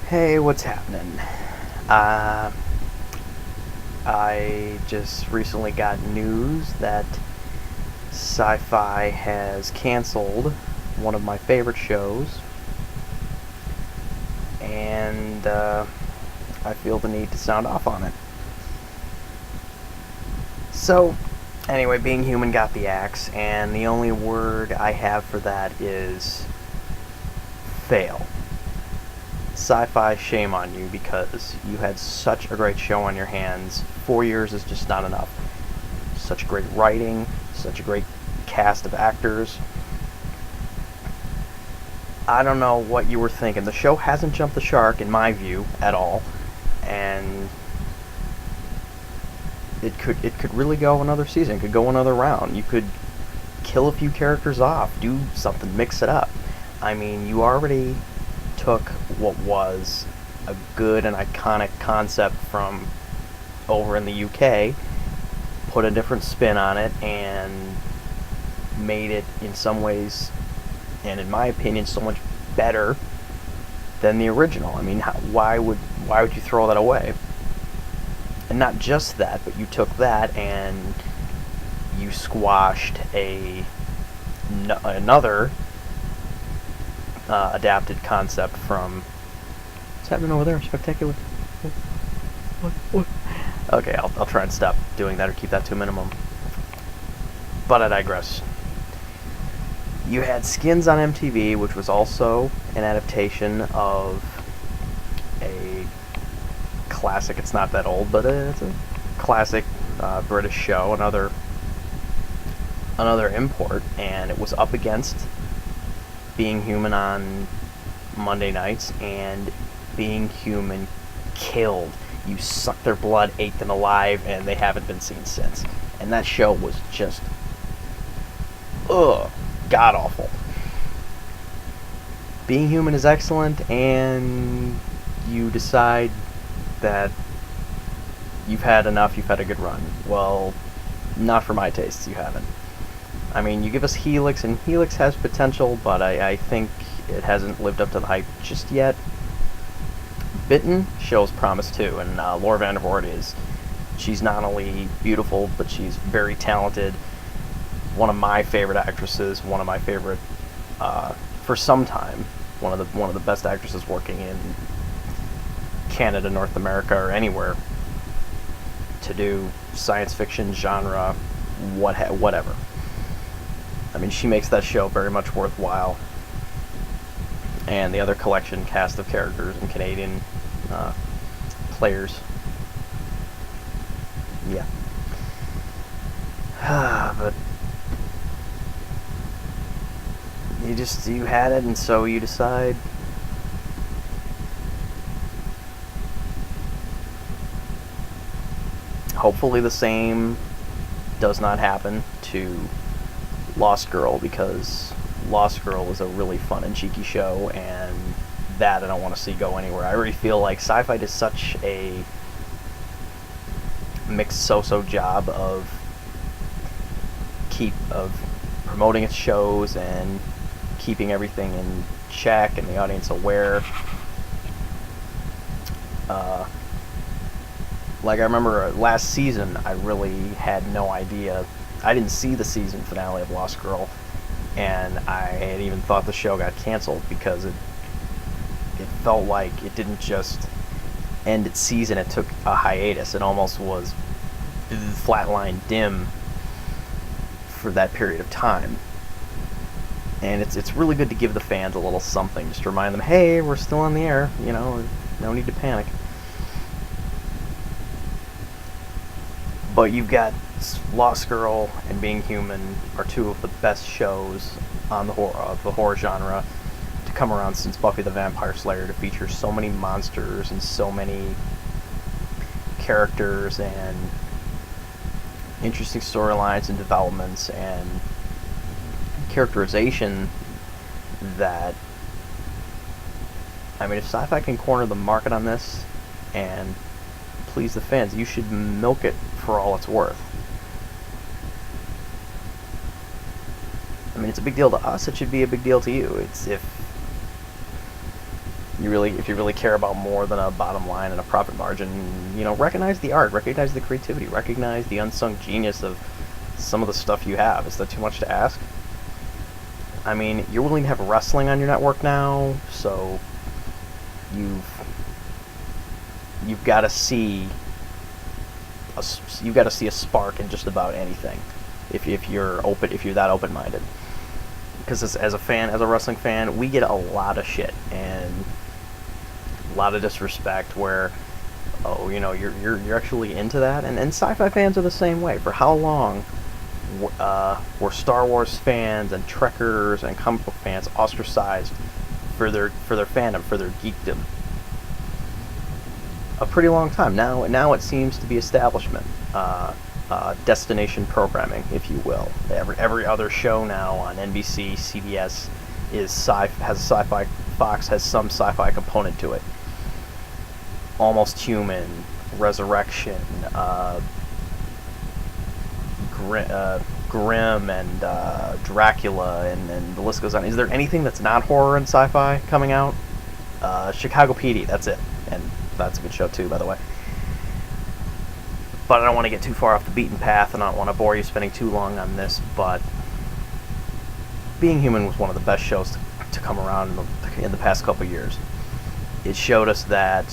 Hey, what's happening? Uh, I just recently got news that Sci-Fi has canceled one of my favorite shows, and I feel the need to sound off on it. So, anyway, Being Human got the axe, and the only word I have for that is fail. Sci-Fi, shame on you, because you had such a great show on your hands. 4 years is just not enough. Such great writing, such a great cast of actors. I don't know what you were thinking. The show hasn't jumped the shark, in my view, at all, and it could really go another season. It could go another round. You could kill a few characters off, do something, mix it up. I mean, you already took what was a good and iconic concept from over in the UK, put a different spin on it, and made it in some ways, and in my opinion, so much better than the original. I mean, why would you throw that away? And not just that, but you took that and you squashed another adapted concept from. What's happening over there? Spectacular. What? Okay, I'll try and stop doing that or keep that to a minimum. But I digress. You had Skins on MTV, which was also an adaptation of a classic. It's not that old, but it's a classic British show. Another import, and it was up against Being Human on Monday nights, and Being Human killed. You sucked their blood, ate them alive, and they haven't been seen since. And that show was just, god awful. Being Human is excellent, and you decide that you've had enough, you've had a good run. Well, not for my tastes, you haven't. I mean, you give us Helix, and Helix has potential, but I think it hasn't lived up to the hype just yet. Bitten shows promise too, and Laura Vandervoort she's not only beautiful, but she's very talented. One of my favorite actresses, one of my favorite, for some time, one of the best actresses working in Canada, North America, or anywhere to do science fiction genre, whatever. I mean, she makes that show very much worthwhile. And the other collection cast of characters and Canadian players. Yeah. But you had it, and so you decide. Hopefully the same does not happen to Lost Girl, because Lost Girl was a really fun and cheeky show, and that I don't want to see go anywhere. I really feel like Sci-Fi does such a mixed so-so job of promoting its shows and keeping everything in check and the audience aware. Like, I remember last season, I really had no idea. I didn't see the season finale of Lost Girl, and I had even thought the show got canceled because it felt like it didn't just end its season, it took a hiatus. It almost was flatline dim for that period of time. And it's really good to give the fans a little something, just to remind them, hey, we're still on the air, no need to panic. But you've got Lost Girl and Being Human are two of the best shows on the horror genre to come around since Buffy the Vampire Slayer, to feature so many monsters and so many characters and interesting storylines and developments and characterization that, I mean, if Sci-Fi can corner the market on this and please the fans, you should milk it for all it's worth. I mean, it's a big deal to us, it should be a big deal to you. It's if if you really care about more than a bottom line and a profit margin, recognize the art, recognize the creativity, recognize the unsung genius of some of the stuff you have. Is that too much to ask? I mean, you're willing to have wrestling on your network now, so you've got to see a spark in just about anything if you're that open-minded. Because as a wrestling fan, we get a lot of shit and a lot of disrespect where, oh, you're actually into that, and sci-fi fans are the same way. For how long were Star Wars fans and Trekkers and comic book fans ostracized for their fandom, for their geekdom? A pretty long time. Now it seems to be establishment, destination programming, if you will. Every other show now on NBC, CBS has sci-fi. Fox has some sci-fi component to it. Almost Human, Resurrection, Grimm, and Dracula, and the list goes on. Is there anything that's not horror and sci-fi coming out? Chicago PD, that's it. And that's a good show too, by the way. But I don't want to get too far off the beaten path, and I don't want to bore you spending too long on this, but Being Human was one of the best shows to come around in the past couple years. It showed us that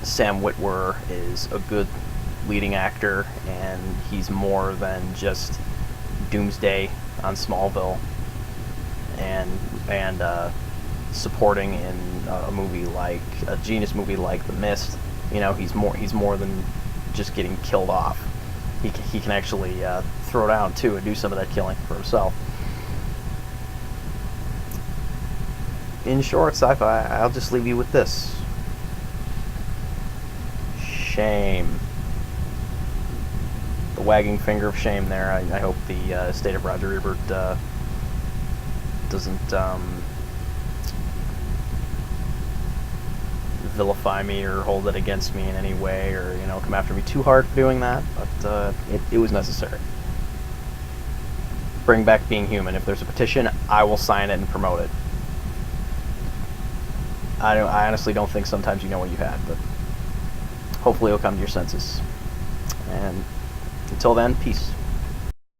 Sam Witwer is a good leading actor, and he's more than just Doomsday on Smallville, and supporting in a genius movie like The Mist. He's more than just getting killed off. He can actually throw down too and do some of that killing for himself. In short, sci-fi, I'll just leave you with this. Shame. The wagging finger of shame there. I hope the estate of Roger Ebert doesn't vilify me or hold it against me in any way, or come after me too hard for doing that. But it was necessary. Bring back Being Human. If there's a petition, I will sign it and promote it. I honestly don't think sometimes you know what you had, but hopefully you'll come to your senses. And until then, peace.